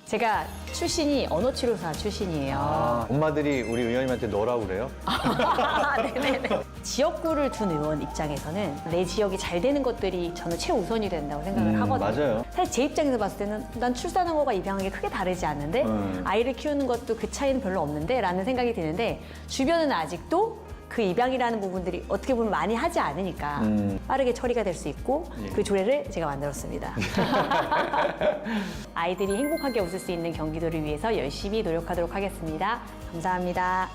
제가 출신이 언어치료사 출신이에요. 아, 엄마들이 우리 의원님한테 너라고 그래요? 네네네. 지역구를 둔 의원 입장에서는 내 지역이 잘 되는 것들이 저는 최우선이 된다고 생각을 하거든요. 맞아요. 사실 제 입장에서 봤을 때는 난 출산한 거가 입양한 게 크게 다르지 않는데 아이를 키우는 것도 그 차이는 별로 없는데 라는 생각이 드는데 주변은 아직도 그 입양이라는 부분들이 어떻게 보면 많이 하지 않으니까 빠르게 처리가 될 수 있고 그 조례를 제가 만들었습니다. 아이들이 행복하게 웃을 수 있는 경기도를 위해서 열심히 노력하도록 하겠습니다. 감사합니다.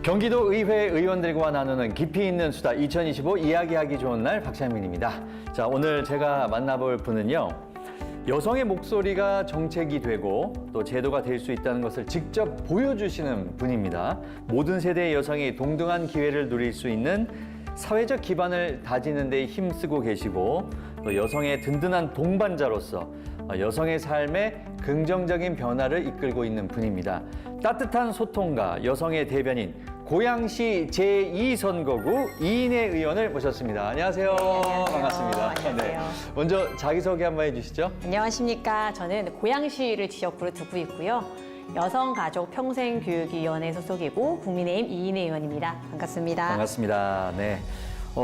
경기도 의회 의원들과 나누는 깊이 있는 수다 2025 이야기하기 좋은 날 박찬민입니다. 자, 오늘 제가 만나볼 분은요. 여성의 목소리가 정책이 되고 또 제도가 될 수 있다는 것을 직접 보여주시는 분입니다. 모든 세대의 여성이 동등한 기회를 누릴 수 있는 사회적 기반을 다지는 데 힘쓰고 계시고 또 여성의 든든한 동반자로서 여성의 삶에 긍정적인 변화를 이끌고 있는 분입니다. 따뜻한 소통가 여성의 대변인 고양시 제2선거구 이인혜 의원을 모셨습니다. 안녕하세요. 네, 안녕하세요. 반갑습니다. 안녕하세요. 먼저 자기소개 한번 해주시죠. 안녕하십니까. 저는 고양시를 지역구로 두고 있고요. 여성가족평생교육위원회 소속이고 국민의힘 이인혜 의원입니다. 반갑습니다. 반갑습니다. 네.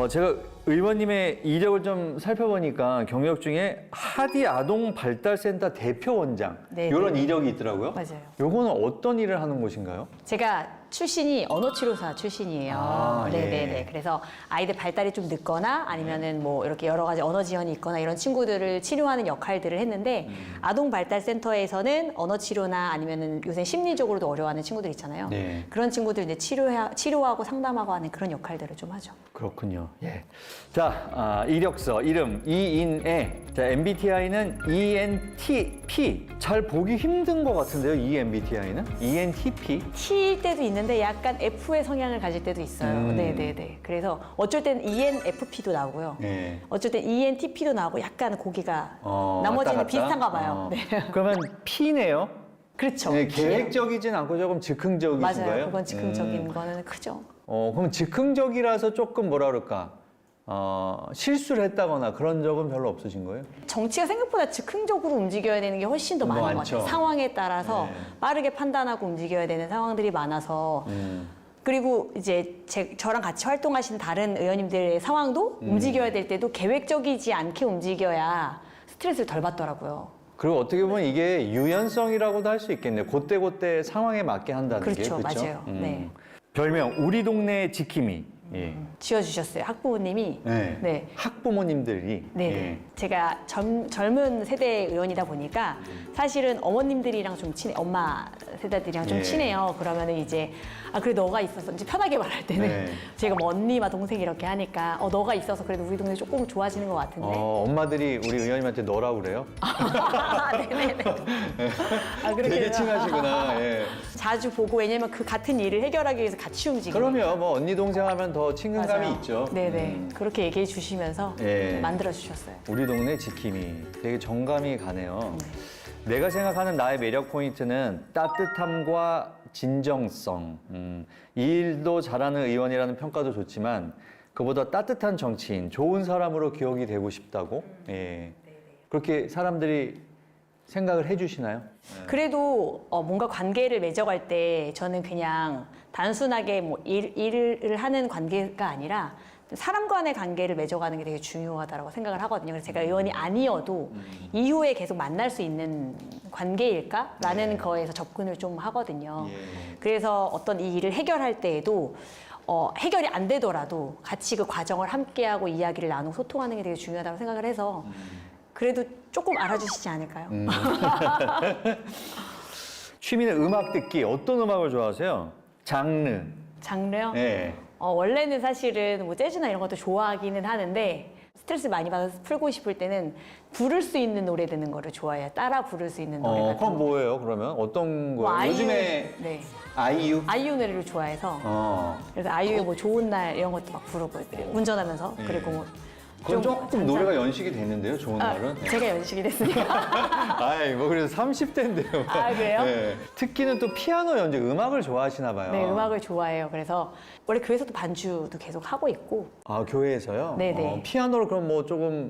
제가 의원님의 이력을 좀 살펴보니까 경력 중에 하디 아동발달센터 대표원장 네, 이런 네. 이력이 있더라고요. 맞아요. 요거는 어떤 일을 하는 곳인가요? 제가 출신이 언어치료사 출신이에요. 아, 예. 네네네. 그래서 아이들 발달이 좀 늦거나 아니면은 뭐 이렇게 여러 가지 언어 지연이 있거나 이런 친구들을 치료하는 역할들을 했는데 아동발달센터에서는 언어치료나 아니면은 요새 심리적으로도 어려워하는 친구들 있잖아요. 네. 그런 친구들 이제 치료하고 상담하고 하는 그런 역할들을 좀 하죠. 그렇군요. 예. 자, 이력서 이름 이인애. 자, MBTI는 ENTP. 잘 보기 힘든 것 같은데요. 이 MBTI는 ENTP. T일 때도 있는데 약간 F의 성향을 가질 때도 있어요. 네네네. 그래서 어쩔 땐 ENFP도 나오고요. 네. 어쩔 땐 ENTP도 나오고 약간 고기가 왔다 나머지는 갔다? 비슷한가 봐요. 네. 그러면 P네요. 그렇죠. 네, P예요. 계획적이진 않고 조금 즉흥적이신 맞아요. 거예요? 그건 즉흥적인 거는 크죠. 그럼 즉흥적이라서 조금 뭐라 그럴까? 실수를 했다거나 그런 적은 별로 없으신 거예요? 정치가 생각보다 즉흥적으로 움직여야 되는 게 훨씬 더 많은 것 많죠. 같아요. 상황에 따라서 네. 빠르게 판단하고 움직여야 되는 상황들이 많아서 그리고 이제 저랑 같이 활동하시는 다른 의원님들의 상황도 움직여야 될 때도 계획적이지 않게 움직여야 스트레스를 덜 받더라고요. 그리고 어떻게 보면 이게 유연성이라고도 할 수 있겠네요. 그때 상황에 맞게 한다는 게. 그렇죠. 그렇죠? 맞아요. 네. 별명 우리 동네 지킴이. 예. 지어주셨어요. 학부모님이. 네. 네. 학부모님들이. 네. 예. 제가 젊은 세대 의원이다 보니까 사실은 어머님들이랑 좀 친해, 엄마 세대들이랑 좀 예. 친해요. 그러면은 이제 그래 너가 있어서 이제 편하게 말할 때는 네. 제가 뭐 언니와 동생 이렇게 하니까 너가 있어서 그래도 우리 동네 조금 좋아지는 것 같은데. 엄마들이 우리 의원님한테 너라고 그래요? 네네네. 그렇게 되게 해서 친하시구나. 예. 자주 보고 왜냐면 그 같은 일을 해결하기 위해서 같이 움직이니까. 그러면 뭐 언니 동생 하면 더 친근감이 맞아요. 있죠. 네네. 그렇게 얘기해 주시면서 예. 만들어 주셨어요. 우리 동네 지킴이 되게 정감이 가네요. 내가 생각하는 나의 매력 포인트는 따뜻함과 진정성. 이 일도 잘하는 의원이라는 평가도 좋지만 그보다 따뜻한 정치인, 좋은 사람으로 기억이 되고 싶다고. 예. 그렇게 사람들이 생각을 해주시나요? 그래도 뭔가 관계를 맺어갈 때 저는 그냥 단순하게 뭐 일을 하는 관계가 아니라 사람 간의 관계를 맺어가는 게 되게 중요하다고 생각을 하거든요. 그래서 제가 의원이 아니어도 이후에 계속 만날 수 있는 관계일까라는 거에서 접근을 좀 하거든요. 그래서 어떤 이 일을 해결할 때에도 해결이 안 되더라도 같이 그 과정을 함께하고 이야기를 나누고 소통하는 게 되게 중요하다고 생각을 해서 그래도 조금 알아주시지 않을까요? 취미는 음악 듣기. 어떤 음악을 좋아하세요? 장르. 장르요? 네. 원래는 사실은 뭐 재즈나 이런 것도 좋아하기는 하는데 스트레스 많이 받아서 풀고 싶을 때는 부를 수 있는 노래 듣는 거를 좋아해요. 따라 부를 수 있는 노래 같은 그럼 거. 뭐예요, 그러면? 어떤 뭐 거예요? 요즘에 네. 아이유? 아이유 노래를 좋아해서 그래서 아이유의 뭐 좋은 날 이런 것도 막 부르고 운전하면서 그리고 뭐 그건 좀 조금 잔잔- 노래가 연식이 됐는데요, 좋은 날은. 네. 제가 연식이 됐으니까. 아이, 뭐 그래도 30대인데요. 그래요? 특기는 또 피아노 연주, 음악을 좋아하시나 봐요. 네, 음악을 좋아해요. 그래서 원래 교회에서도 반주도 계속 하고 있고. 교회에서요? 네네. 피아노를 그럼 뭐 조금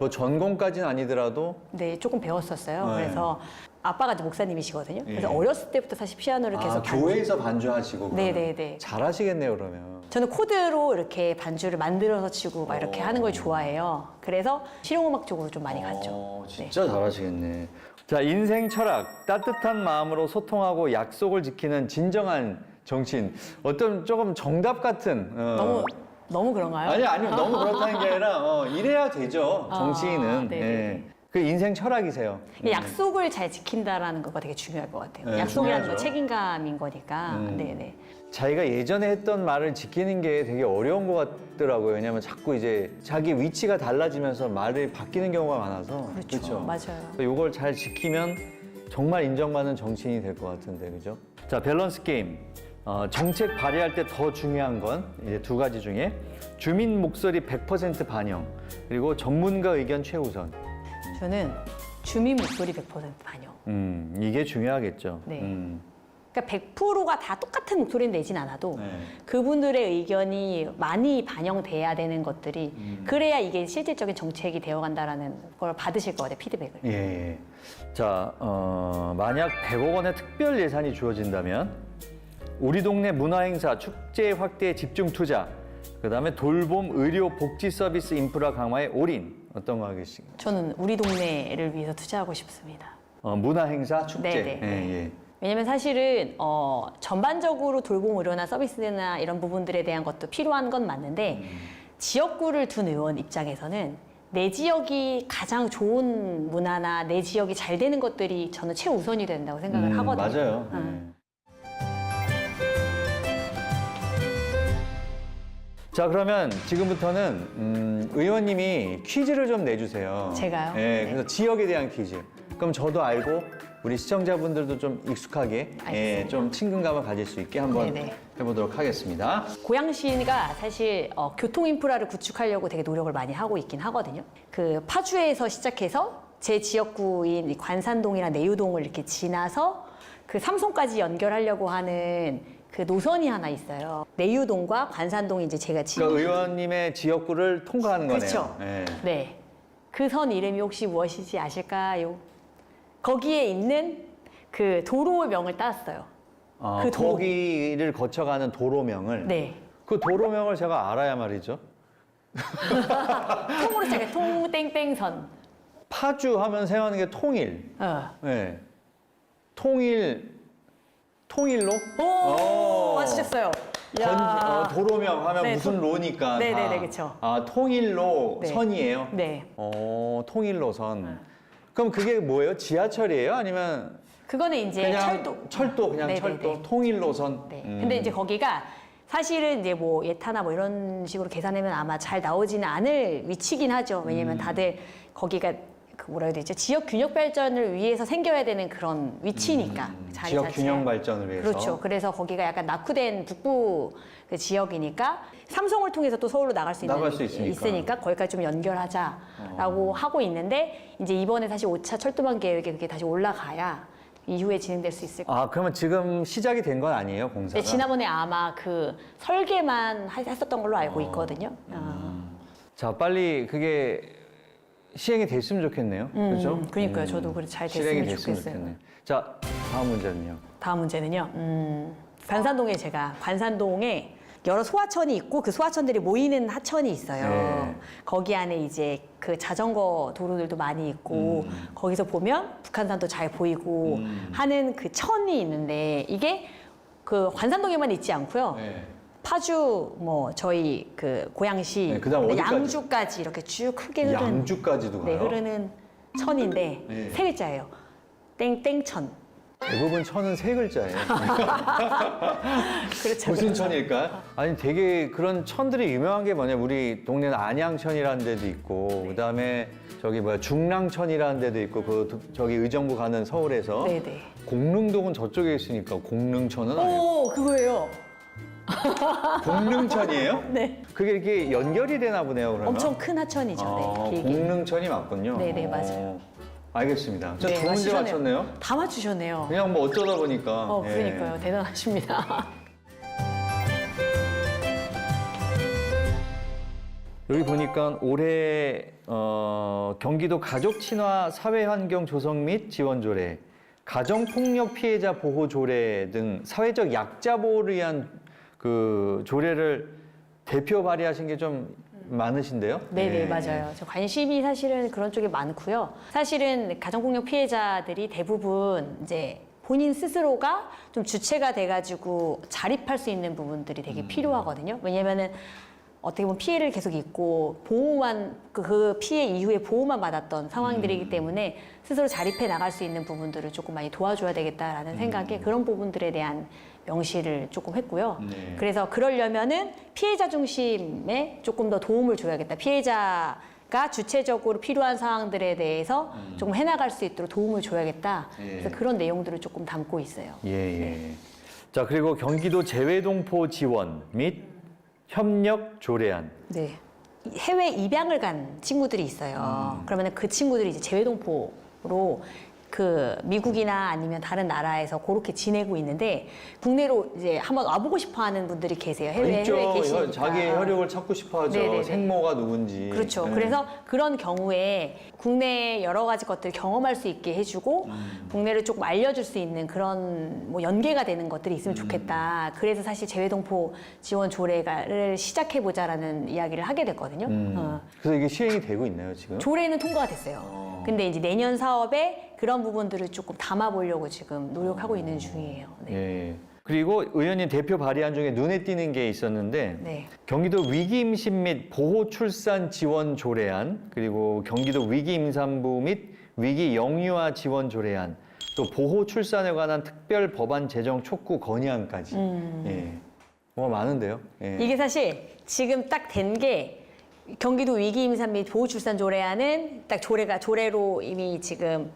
뭐 전공까지는 아니더라도 네, 조금 배웠었어요. 네. 그래서 아빠가 이제 목사님이시거든요. 그래서 예. 어렸을 때부터 사실 피아노를 계속 교회에서 반주하시고 그러면 네네네. 잘하시겠네요 그러면. 저는 코드로 이렇게 반주를 만들어서 치고 막 이렇게 하는 걸 좋아해요. 그래서 실용음악 쪽으로 좀 많이 갔죠. 진짜 잘하시겠네. 자, 인생 철학, 따뜻한 마음으로 소통하고 약속을 지키는 진정한 정치인. 어떤 조금 정답 같은. 너무 그런가요? 아니 너무 그렇다는 게 아니라 이래야 되죠 정치인은. 네네네. 예. 그 인생 철학이세요. 약속을 잘 지킨다라는 거가 되게 중요할 것 같아요. 네, 약속이라는 건 중요하죠. 책임감인 거니까. 네네. 자기가 예전에 했던 말을 지키는 게 되게 어려운 것 같더라고요. 왜냐하면 자꾸 이제 자기 위치가 달라지면서 말이 바뀌는 경우가 많아서. 그렇죠. 맞아요. 이걸 잘 지키면 정말 인정받는 정치인이 될 것 같은데, 그죠? 자, 밸런스 게임. 정책 발의할 때 더 중요한 건 이제 두 가지 중에 주민 목소리 100% 반영, 그리고 전문가 의견 최우선. 저는 주민 목소리 100% 반영. 이게 중요하겠죠. 네. 그러니까 100%가 다 똑같은 목소리를 내진 않아도 그분들의 의견이 많이 반영돼야 되는 것들이 그래야 이게 실질적인 정책이 되어간다라는 걸 받으실 것 같아요, 피드백을. 예. 자, 만약 100억 원의 특별 예산이 주어진다면 우리 동네 문화행사, 축제 확대에 집중 투자, 그다음에 돌봄, 의료, 복지 서비스 인프라 강화에 올인. 어떤 거 하겠습니까? 저는 우리 동네를 위해서 투자하고 싶습니다. 문화행사, 축제. 네네. 예. 왜냐면 사실은 전반적으로 돌봄 의료나 서비스나 이런 부분들에 대한 것도 필요한 건 맞는데 지역구를 둔 의원 입장에서는 내 지역이 가장 좋은 문화나 내 지역이 잘 되는 것들이 저는 최우선이 된다고 생각을 하거든요. 맞아요. 자, 그러면 지금부터는 의원님이 퀴즈를 좀 내주세요. 제가요? 네, 그래서 지역에 대한 퀴즈. 그럼 저도 알고 우리 시청자분들도 좀 익숙하게 좀 친근감을 가질 수 있게 한번 네네. 해보도록 하겠습니다. 고양시가 사실 교통 인프라를 구축하려고 되게 노력을 많이 하고 있긴 하거든요. 그 파주에서 시작해서 제 지역구인 이 관산동이랑 내유동을 이렇게 지나서 그 삼성까지 연결하려고 하는 그 노선이 하나 있어요. 내유동과 관산동이 이제 제가 그러니까 의원님의 지역구를 통과하는 거네요. 그렇죠. 네. 네. 그 선 이름이 혹시 무엇이지 아실까요? 거기에 있는 그 도로명을 땄어요. 그 도로. 거기를 거쳐가는 도로명을. 네. 그 도로명을 제가 알아야 말이죠. 통으로 시작해. 통땡땡선. 파주 하면 생각하는 게 통일. 네. 통일로? 오, 맞추셨어요. 도로명 하면 네, 무슨 로니까. 네네네, 그쵸. 통일로 네. 선이에요? 네. 통일로선. 그럼 그게 뭐예요? 지하철이에요? 아니면 그거는 이제 그냥 철도. 그냥 네네네. 철도, 통일로선. 네. 근데 이제 거기가 사실은 이제 뭐 예타나 뭐 이런 식으로 계산하면 아마 잘 나오지는 않을 위치긴 하죠. 왜냐면 다들 거기가 그 뭐라 해야 되죠? 지역 균형 발전을 위해서 생겨야 되는 그런 위치니까. 자리 지역 자체가. 균형 발전을 위해서. 그렇죠. 그래서 거기가 약간 낙후된 북부 그 지역이니까 삼성을 통해서 또 서울로 나갈 수 있으니까 거기까지 좀 연결하자라고 하고 있는데 이제 이번에 다시 5차 철도망 계획에 그게 다시 올라가야 이후에 진행될 수 있을 거예요. 그러면 지금 시작이 된 건 아니에요, 공사가? 네, 지난번에 아마 그 설계만 했었던 걸로 알고 있거든요. 자, 빨리 그게 시행이 됐으면 좋겠네요. 그렇죠? 그러니까요. 저도 그래 잘 실행이 됐으면 됐으면 좋겠어요. 좋겠네. 자, 다음 문제는요. 다음 문제는요. 관산동에 관산동에 여러 소하천이 있고 그 소하천들이 모이는 하천이 있어요. 네. 거기 안에 이제 그 자전거 도로들도 많이 있고 거기서 보면 북한산도 잘 보이고 하는 그 천이 있는데 이게 그 관산동에만 있지 않고요. 네. 파주 뭐 저희 그 고양시 네, 그다음 어디까지? 양주까지 이렇게 쭉 크게 흐르는 양주까지도 네, 가요? 흐르는 천인데 네. 세 글자예요. 땡땡천. 대부분 천은 세 글자예요. 그렇죠. 무슨 천일까? 아니 되게 그런 천들이 유명한 게 뭐냐, 우리 동네는 안양천이라는 데도 있고 그다음에 저기 중랑천이라는 데도 있고 저기 의정부 가는 서울에서 네네. 공릉동은 저쪽에 있으니까 공릉천은 아니고 오, 그거예요. 공릉천이에요? 네. 그게 이렇게 연결이 되나 보네요, 그러면. 엄청 큰 하천이죠. 네, 길게. 공릉천이 맞군요. 네네, 맞아요. 알겠습니다. 저 네, 두 문제 맞추셨네요. 맞췄네요. 다 맞추셨네요. 그냥 뭐 어쩌다 보니까. 예. 그러니까요. 대단하십니다. 여기 보니까 올해 경기도 가족친화 사회환경 조성 및 지원 조례, 가정폭력 피해자 보호 조례 등 사회적 약자 보호를 위한 그 조례를 대표 발의하신 게 좀 많으신데요? 네네, 맞아요. 저 관심이 사실은 그런 쪽에 많고요. 사실은 가정폭력 피해자들이 대부분 이제 본인 스스로가 좀 주체가 돼가지고 자립할 수 있는 부분들이 되게 필요하거든요. 왜냐면은 어떻게 보면 피해를 계속 입고 보호만 그 피해 이후에 보호만 받았던 상황들이기 때문에 스스로 자립해 나갈 수 있는 부분들을 조금 많이 도와줘야 되겠다라는 생각에 그런 부분들에 대한 명시를 조금 했고요. 네. 그래서 그러려면은 피해자 중심에 조금 더 도움을 줘야겠다. 피해자가 주체적으로 필요한 사항들에 대해서 조금 해나갈 수 있도록 도움을 줘야겠다. 그래서 그런 내용들을 조금 담고 있어요. 예. 자, 그리고 경기도 재외동포 지원 및 협력 조례안. 네. 해외 입양을 간 친구들이 있어요. 그러면 그 친구들이 이제 재외동포로 그 미국이나 아니면 다른 나라에서 그렇게 지내고 있는데 국내로 이제 한번 와보고 싶어 하는 분들이 계세요. 해외에 계시니까. 자기의 혈육을 찾고 싶어 하죠. 네네네. 생모가 누군지. 그렇죠. 네. 그래서 그런 경우에 국내 여러 가지 것들을 경험할 수 있게 해주고 국내를 조금 알려줄 수 있는 그런 뭐 연계가 되는 것들이 있으면 좋겠다. 그래서 사실 재외동포 지원 조례를 시작해보자라는 이야기를 하게 됐거든요. 그래서 이게 시행이 되고 있나요, 지금? 조례는 통과가 됐어요. 근데 이제 내년 사업에 그런 부분들을 조금 담아보려고 지금 노력하고 있는 중이에요. 네. 예. 그리고 의원님 대표 발의안 중에 눈에 띄는 게 있었는데 네. 경기도 위기임신 및 보호출산 지원 조례안, 그리고 경기도 위기임산부 및 위기영유아 지원 조례안, 또 보호출산에 관한 특별 법안 제정 촉구 건의안까지. 예. 뭐가 많은데요. 예. 이게 사실 지금 딱 된 게 경기도 위기임산 및 보호출산 조례안은 딱 조례로 이미 지금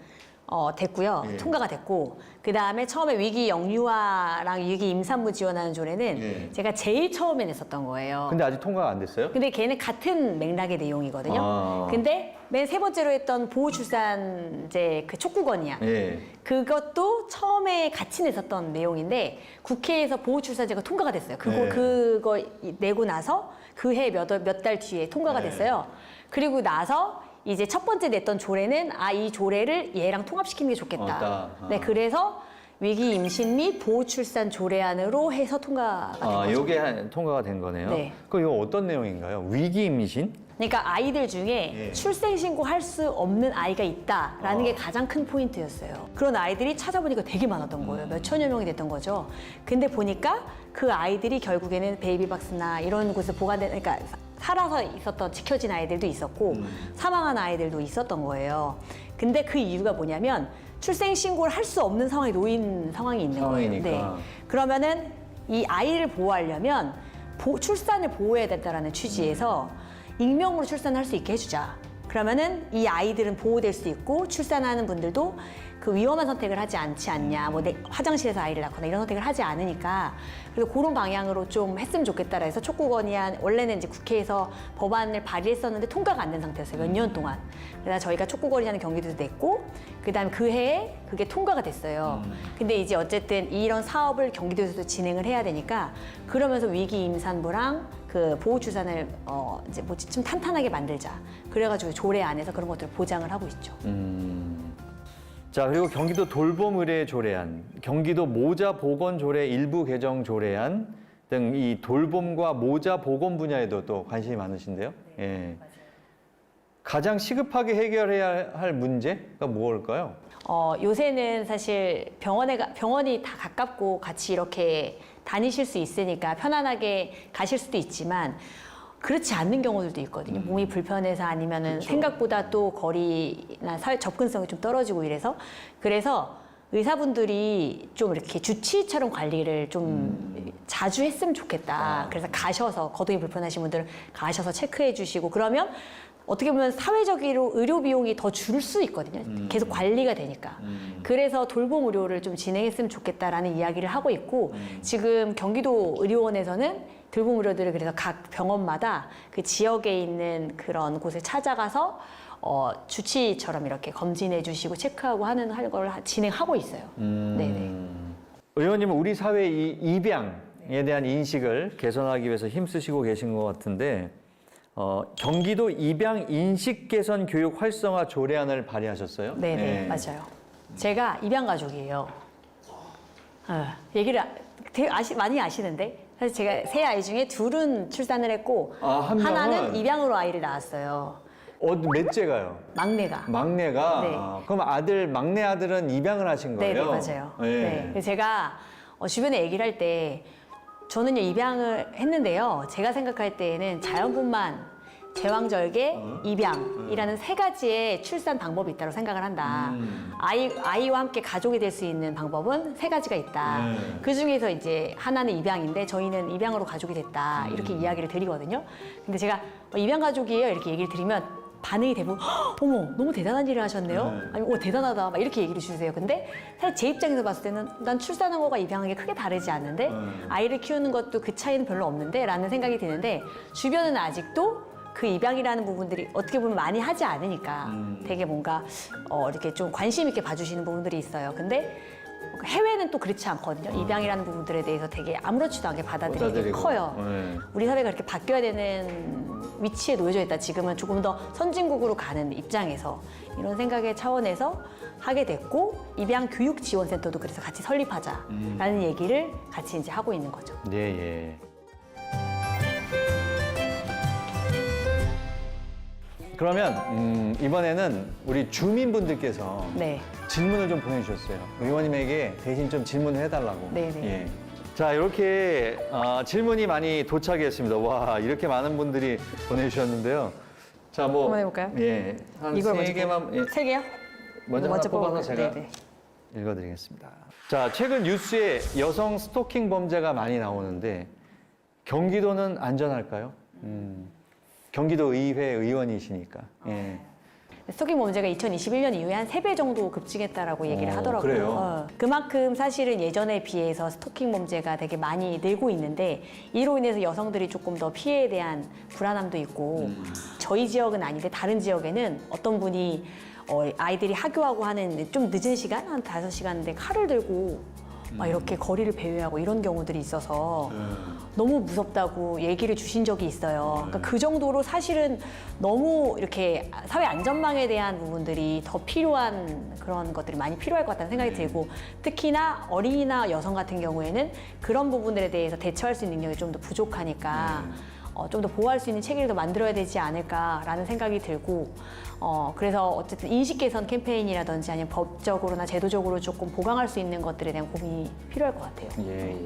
됐고요. 예. 통과가 됐고 그 다음에 처음에 위기 영유아랑 위기 임산부 지원하는 조례는 예. 제가 제일 처음에 냈었던 거예요. 근데 아직 통과가 안 됐어요? 근데 걔는 같은 맥락의 내용이거든요. 아. 근데 맨 세 번째로 했던 보호출산 이제 그 촉구건이야. 예. 그것도 처음에 같이 냈었던 내용인데 국회에서 보호출산제가 통과가 됐어요. 네. 그거 내고 나서 그 해 몇 달 뒤에 통과가 네. 됐어요. 그리고 나서 이제 첫 번째 냈던 조례는 이 조례를 얘랑 통합시키는 게 좋겠다. 맞다. 네, 그래서 위기 임신 및 보호출산 조례안으로 해서 통과가 된 거죠. 요게 통과가 된 거네요. 네. 그럼 이거 어떤 내용인가요? 위기임신? 그러니까 아이들 중에 예. 출생신고할 수 없는 아이가 있다라는 게 가장 큰 포인트였어요. 그런 아이들이 찾아보니까 되게 많았던 거예요. 몇 천여 명이 됐던 거죠. 근데 보니까 그 아이들이 결국에는 베이비박스나 이런 곳에 보관된, 그러니까 살아서 있었던 지켜진 아이들도 있었고 사망한 아이들도 있었던 거예요. 근데 그 이유가 뭐냐면 출생신고를 할 수 없는 상황에 놓인 상황이 있는 상황이니까. 거예요. 네. 그러면은 이 아이를 보호하려면 출산을 보호해야 된다는 취지에서 익명으로 출산할 수 있게 해주자. 그러면은 이 아이들은 보호될 수 있고 출산하는 분들도 그 위험한 선택을 하지 않지 않냐. 뭐 화장실에서 아이를 낳거나 이런 선택을 하지 않으니까. 그래서 그런 방향으로 좀 했으면 좋겠다라 해서 촉구건의안 원래는 이제 국회에서 법안을 발의했었는데 통과가 안 된 상태였어요. 몇 년 동안. 그래서 저희가 촉구건의안을 경기도에서 냈고 그다음에 그 해에 그게 통과가 됐어요. 근데 이제 어쨌든 이런 사업을 경기도에서도 진행을 해야 되니까 그러면서 위기 임산부랑 그 보호출산을 이제 뭐 좀 탄탄하게 만들자. 그래가지고 조례 안에서 그런 것들을 보장을 하고 있죠. 자, 그리고 경기도 돌봄 의뢰 조례안, 경기도 모자 보건 조례 일부 개정 조례안 등 이 돌봄과 모자 보건 분야에도 또 관심이 많으신데요. 예. 가장 시급하게 해결해야 할 문제가 무엇일까요? 요새는 사실 병원이 다 가깝고 같이 이렇게 다니실 수 있으니까 편안하게 가실 수도 있지만 그렇지 않는 경우들도 있거든요. 몸이 불편해서 아니면은 생각보다 또 거리나 접근성이 좀 떨어지고 이래서 그래서 의사분들이 좀 이렇게 주치의처럼 관리를 좀 자주 했으면 좋겠다. 그래서 가셔서 거동이 불편하신 분들은 가셔서 체크해 주시고 그러면 어떻게 보면 사회적으로 의료 비용이 더 줄 수 있거든요. 계속 관리가 되니까. 그래서 돌봄 의료를 좀 진행했으면 좋겠다라는 이야기를 하고 있고 지금 경기도 의료원에서는 돌봄 의료들을 그래서 각 병원마다 그 지역에 있는 그런 곳을 찾아가서 주치의처럼 이렇게 검진해 주시고 체크하고 하는 걸 진행하고 있어요. 네네. 의원님은 우리 사회 이 입양에 대한 인식을 개선하기 위해서 힘쓰시고 계신 것 같은데 경기도 입양 인식 개선 교육 활성화 조례안을 발의하셨어요? 네네, 맞아요. 제가 입양 가족이에요. 얘기를 되게 많이 아시는데 사실 제가 세 아이 중에 둘은 출산을 했고 한 하나는 명은? 입양으로 아이를 낳았어요. 몇째가요? 막내가. 막내가? 네. 그럼 막내 아들은 입양을 하신 거예요? 네네, 맞아요. 네. 네. 그래서 제가 주변에 얘기를 할 때 저는요 입양을 했는데요. 제가 생각할 때에는 자연분만, 제왕절개, 입양이라는 세 가지의 출산 방법이 있다고 생각을 한다. 아이와 함께 가족이 될 수 있는 방법은 세 가지가 있다. 그 중에서 이제 하나는 입양인데 저희는 입양으로 가족이 됐다. 이렇게 이야기를 드리거든요. 근데 제가 입양 가족이에요. 이렇게 얘기를 드리면 반응이 대부분 어머 너무 대단한 일을 하셨네요. 아니면 대단하다 막 이렇게 얘기를 주세요. 근데 사실 제 입장에서 봤을 때는 난 출산한 거가 입양한 게 크게 다르지 않는데 아이를 키우는 것도 그 차이는 별로 없는데 라는 생각이 드는데 주변은 아직도 그 입양이라는 부분들이 어떻게 보면 많이 하지 않으니까 되게 뭔가 이렇게 좀 관심 있게 봐주시는 부분들이 있어요. 근데 해외는 또 그렇지 않거든요. 입양이라는 부분들에 대해서 되게 아무렇지도 않게 받아들이는 게 커요. 네. 우리 사회가 이렇게 바뀌어야 되는 위치에 놓여져 있다. 지금은 조금 더 선진국으로 가는 입장에서 이런 생각의 차원에서 하게 됐고 입양 교육 지원센터도 그래서 같이 설립하자라는 얘기를 같이 이제 하고 있는 거죠. 예, 예. 그러면 이번에는 우리 주민분들께서 네. 질문을 좀 보내주셨어요. 의원님에게 대신 좀 질문을 해달라고. 네네. 예. 자, 이렇게 질문이 많이 도착했습니다. 와, 이렇게 많은 분들이 보내주셨는데요. 자, 뭐 한번 해볼까요? 예, 한 이걸 세 먼저 개만 예, 세 개요? 먼저 하나 뽑아서 뽑아볼까요? 제가 네네. 읽어드리겠습니다. 자, 최근 뉴스에 여성 스토킹 범죄가 많이 나오는데 경기도는 안전할까요? 경기도 의회 의원이시니까. 예. 스토킹 범죄가 2021년 이후에 한 3배 정도 급증했다라고 얘기를 하더라고요. 그래요? 그만큼 사실은 예전에 비해서 스토킹 범죄가 되게 많이 늘고 있는데 이로 인해서 여성들이 조금 더 피해에 대한 불안함도 있고 저희 지역은 아닌데 다른 지역에는 어떤 분이 아이들이 하교하고 하는 좀 늦은 시간, 한 5시간인데 칼을 들고 막 이렇게 거리를 배회하고 이런 경우들이 있어서 너무 무섭다고 얘기를 주신 적이 있어요. 그러니까 그 정도로 사실은 너무 이렇게 사회 안전망에 대한 부분들이 더 필요한 그런 것들이 많이 필요할 것 같다는 생각이 들고 특히나 어린이나 여성 같은 경우에는 그런 부분들에 대해서 대처할 수 있는 능력이 좀 더 부족하니까 좀 더 보호할 수 있는 체계를 더 만들어야 되지 않을까라는 생각이 들고 그래서 어쨌든 인식 개선 캠페인이라든지 아니면 법적으로나 제도적으로 조금 보강할 수 있는 것들에 대한 고민이 필요할 것 같아요. 예, 예.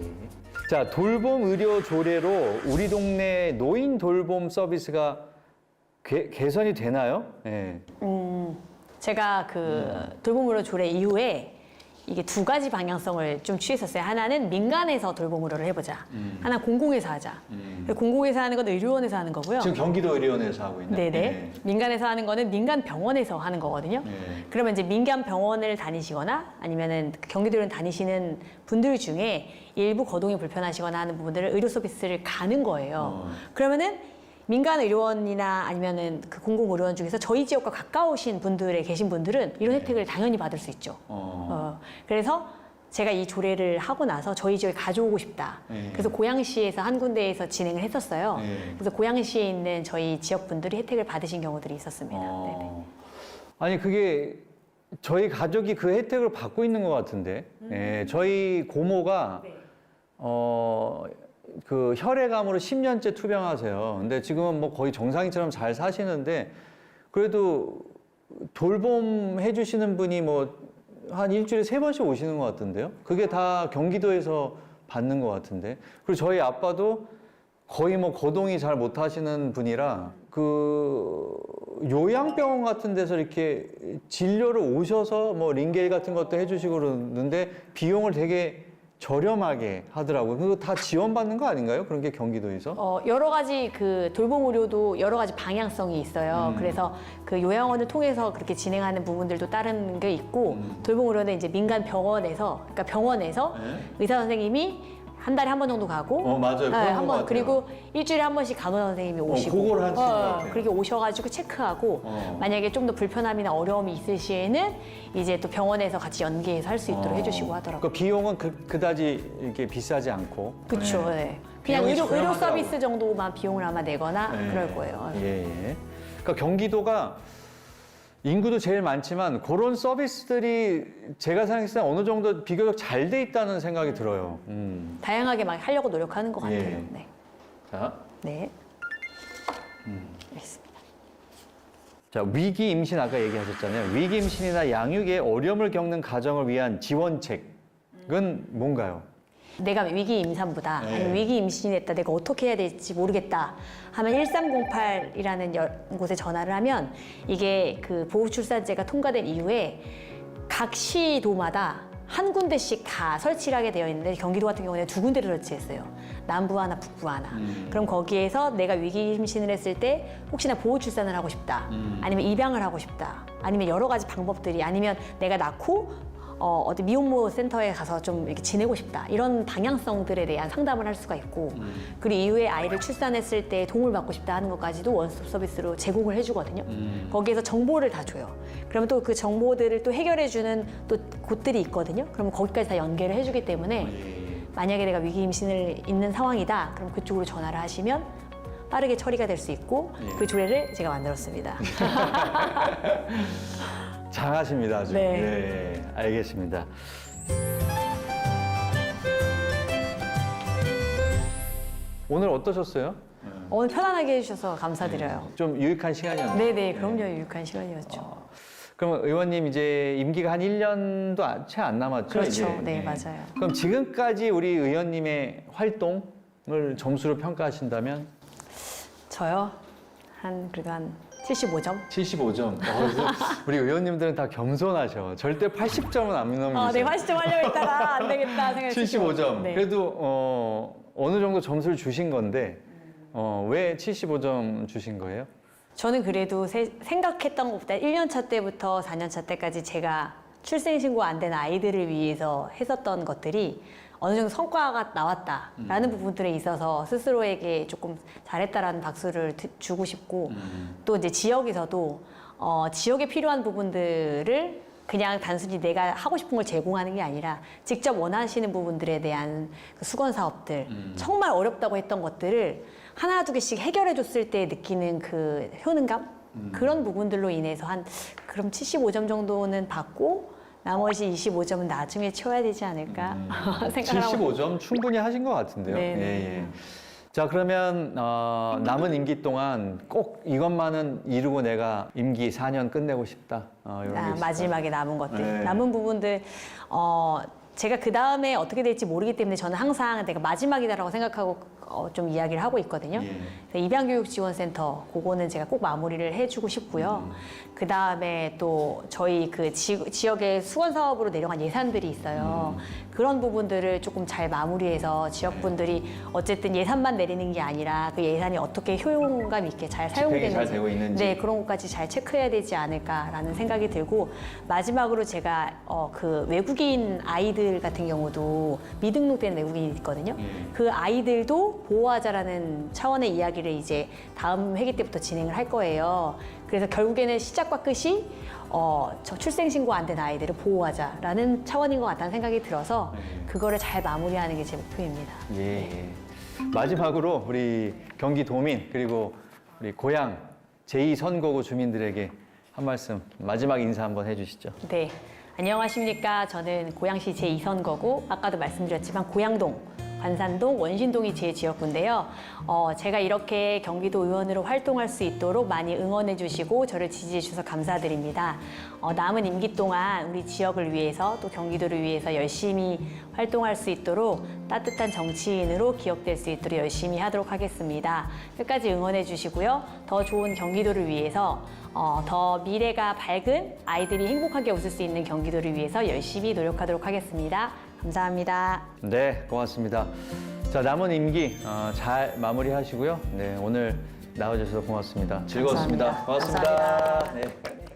자, 돌봄 의료 조례로 우리 동네 노인 돌봄 서비스가 개선이 되나요? 예. 제가 그 돌봄 의료 조례 이후에 이게 두 가지 방향성을 좀 취했었어요. 하나는 민간에서 돌봄 의료를 해보자. 하나 공공에서 하자. 공공에서 하는 건 의료원에서 하는 거고요. 지금 경기도 의료원에서 하고 있는. 네네. 예. 민간에서 하는 거는 민간 병원에서 하는 거거든요. 네. 그러면 이제 민간 병원을 다니시거나 아니면은 경기도를 다니시는 분들 중에 일부 거동이 불편하시거나 하는 부분들을 의료 서비스를 가는 거예요. 그러면은 민간 의료원이나 아니면은 그 공공 의료원 중에서 저희 지역과 가까우신 분들에 계신 분들은 이런 혜택을 당연히 받을 수 있죠. 그래서 제가 이 조례를 하고 나서 저희 지역에 가져오고 싶다. 그래서 고양시에서 한 군데에서 진행을 했었어요. 그래서 고양시에 있는 저희 지역 분들이 혜택을 받으신 경우들이 있었습니다. 네네. 아니, 그게 저희 가족이 그 혜택을 받고 있는 것 같은데. 예, 저희 고모가 그 혈액암으로 10년째 투병하세요. 근데 지금은 뭐 거의 정상인처럼 잘 사시는데 그래도 돌봄 해주시는 분이 뭐 한 일주일에 3번씩 오시는 것 같은데요. 그게 다 경기도에서 받는 것 같은데. 그리고 저희 아빠도 거의 뭐 거동이 잘 못하시는 분이라 그 요양병원 같은 데서 이렇게 진료를 오셔서 뭐 링겔 같은 것도 해주시고 그러는데 비용을 되게 저렴하게 하더라고요. 그거 다 지원받는 거 아닌가요? 그런 게 경기도에서? 여러 가지 그 돌봄 의료도 여러 가지 방향성이 있어요. 그래서 그 요양원을 통해서 그렇게 진행하는 부분들도 다른 게 있고 돌봄 의료는 이제 민간 병원에서 그러니까 병원에서 의사 선생님이 한 달에 한 번 정도 가고 맞아요. 그런 것 한 번 같아요. 그리고 일주일에 한 번씩 간호사 선생님이 오시고 그걸 하시는 것 같아요. 그렇게 오셔가지고 체크하고 만약에 좀 더 불편함이나 어려움이 있을 시에는 이제 또 병원에서 같이 연계해서 할 수 있도록 해주시고 하더라고요. 그 비용은 그다지 이렇게 비싸지 않고. 그렇죠. 네. 그냥 비용이 의료 저렴하더라고요. 서비스 정도만 비용을 아마 내거나 네. 그럴 거예요. 예, 예. 그러니까 경기도가 인구도 제일 많지만 그런 서비스들이 제가 생각했을 때 어느 정도 비교적 잘 돼 있다는 생각이 들어요. 다양하게 막 하려고 노력하는 것 같아요. 예. 네. 자, 네. 알겠습니다. 자, 위기 임신 아까 얘기하셨잖아요. 위기 임신이나 양육에 어려움을 겪는 가정을 위한 지원책은 뭔가요? 내가 위기 임산부다, 네. 아니면 위기 임신이 됐다, 내가 어떻게 해야 될지 모르겠다 하면 1308이라는 곳에 전화를 하면 이게 그 보호출산제가 통과된 이후에 각 시도마다 한 군데씩 다 설치를 하게 되어 있는데 경기도 같은 경우는 2군데를 설치했어요. 남부 하나, 북부 하나. 그럼 거기에서 내가 위기 임신을 했을 때 혹시나 보호출산을 하고 싶다, 아니면 입양을 하고 싶다, 아니면 여러 가지 방법들이, 아니면 내가 낳고 어디 미혼모 센터에 가서 좀 이렇게 지내고 싶다, 이런 방향성들에 대한 상담을 할 수가 있고, 그리고 이후에 아이를 출산했을 때 도움을 받고 싶다 하는 것까지도 원스톱 서비스로 제공을 해주거든요. 거기에서 정보를 다 줘요. 그러면 또 그 정보들을 또 해결해주는 또 곳들이 있거든요. 그러면 거기까지 다 연계를 해주기 때문에 만약에 내가 위기 임신을 있는 상황이다, 그럼 그쪽으로 전화를 하시면 빠르게 처리가 될 수 있고, 그 조례를 제가 만들었습니다. 잘하십니다. 아주. 네. 네, 알겠습니다. 오늘 어떠셨어요? 오늘 편안하게 해주셔서 감사드려요. 좀 유익한 시간이었나요? 네네, 그럼요. 유익한 시간이었죠. 그러면 의원님 이제 임기가 한 1년도 채 안 남았죠? 그렇죠. 이제? 네, 맞아요. 그럼 지금까지 우리 의원님의 활동을 점수로 평가하신다면? 저요? 그래도 한 75점? 75점. 그래서 우리 의원님들은 다 겸손하셔. 절대 80점은 안 넘기세요. 네, 80점 하려고 했다가 안 되겠다 생각했어요. 75점. 네. 그래도 어느 정도 점수를 주신 건데 왜 75점 주신 거예요? 저는 그래도 생각했던 것보다 1년 차 때부터 4년 차 때까지 제가 출생신고 안 된 아이들을 위해서 했었던 것들이 어느 정도 성과가 나왔다라는 부분들에 있어서 스스로에게 조금 잘했다라는 박수를 주고 싶고, 또 이제 지역에서도 지역에 필요한 부분들을 그냥 단순히 내가 하고 싶은 걸 제공하는 게 아니라 직접 원하시는 부분들에 대한 그 수건 사업들, 정말 어렵다고 했던 것들을 하나 두 개씩 해결해 줬을 때 느끼는 그 효능감, 그런 부분들로 인해서 그럼 75점 정도는 받고 나머지 25점은 나중에 채워야 되지 않을까 생각을 하고. 75점 충분히 하신 것 같은데요. 네, 예, 네. 예. 자, 그러면 남은 임기 동안 꼭 이것만은 이루고 내가 임기 4년 끝내고 싶다. 이런 게 있을까요? 마지막에 남은 것들, 네. 남은 부분들, 제가 그 다음에 어떻게 될지 모르기 때문에 저는 항상 내가 마지막이다라고 생각하고 좀 이야기를 하고 있거든요. 예. 그래서 입양교육지원센터, 그거는 제가 꼭 마무리를 해주고 싶고요. 그 다음에 또 저희 그 지역의 수건 사업으로 내려간 예산들이 있어요. 그런 부분들을 조금 잘 마무리해서 지역분들이 어쨌든 예산만 내리는 게 아니라 그 예산이 어떻게 효용감 있게 잘 사용되는지, 잘 되고 있는지. 네, 그런 것까지 잘 체크해야 되지 않을까라는 생각이 들고, 마지막으로 제가 그 외국인 아이들 같은 경우도 미등록된 외국인이 있거든요. 그 아이들도 보호하자라는 차원의 이야기를 이제 다음 회기 때부터 진행을 할 거예요. 그래서 결국에는 시작과 끝이 저 출생신고 안 된 아이들을 보호하자라는 차원인 것 같다는 생각이 들어서 그거를 잘 마무리하는 게 제 목표입니다. 예, 예. 마지막으로 우리 경기도민 그리고 우리 고향 제2선거구 주민들에게 한 말씀, 마지막 인사 한번 해주시죠. 네, 안녕하십니까. 저는 고양시 제2선거구, 아까도 말씀드렸지만 고양동, 관산동, 원신동이 제 지역구인데요. 제가 이렇게 경기도 의원으로 활동할 수 있도록 많이 응원해 주시고 저를 지지해 주셔서 감사드립니다. 남은 임기 동안 우리 지역을 위해서 또 경기도를 위해서 열심히 활동할 수 있도록 따뜻한 정치인으로 기억될 수 있도록 열심히 하도록 하겠습니다. 끝까지 응원해 주시고요. 더 좋은 경기도를 위해서 더 미래가 밝은 아이들이 행복하게 웃을 수 있는 경기도를 위해서 열심히 노력하도록 하겠습니다. 감사합니다. 네, 고맙습니다. 자, 남은 임기 잘 마무리하시고요. 네, 오늘 나와주셔서 고맙습니다. 즐거웠습니다. 감사합니다. 고맙습니다. 네.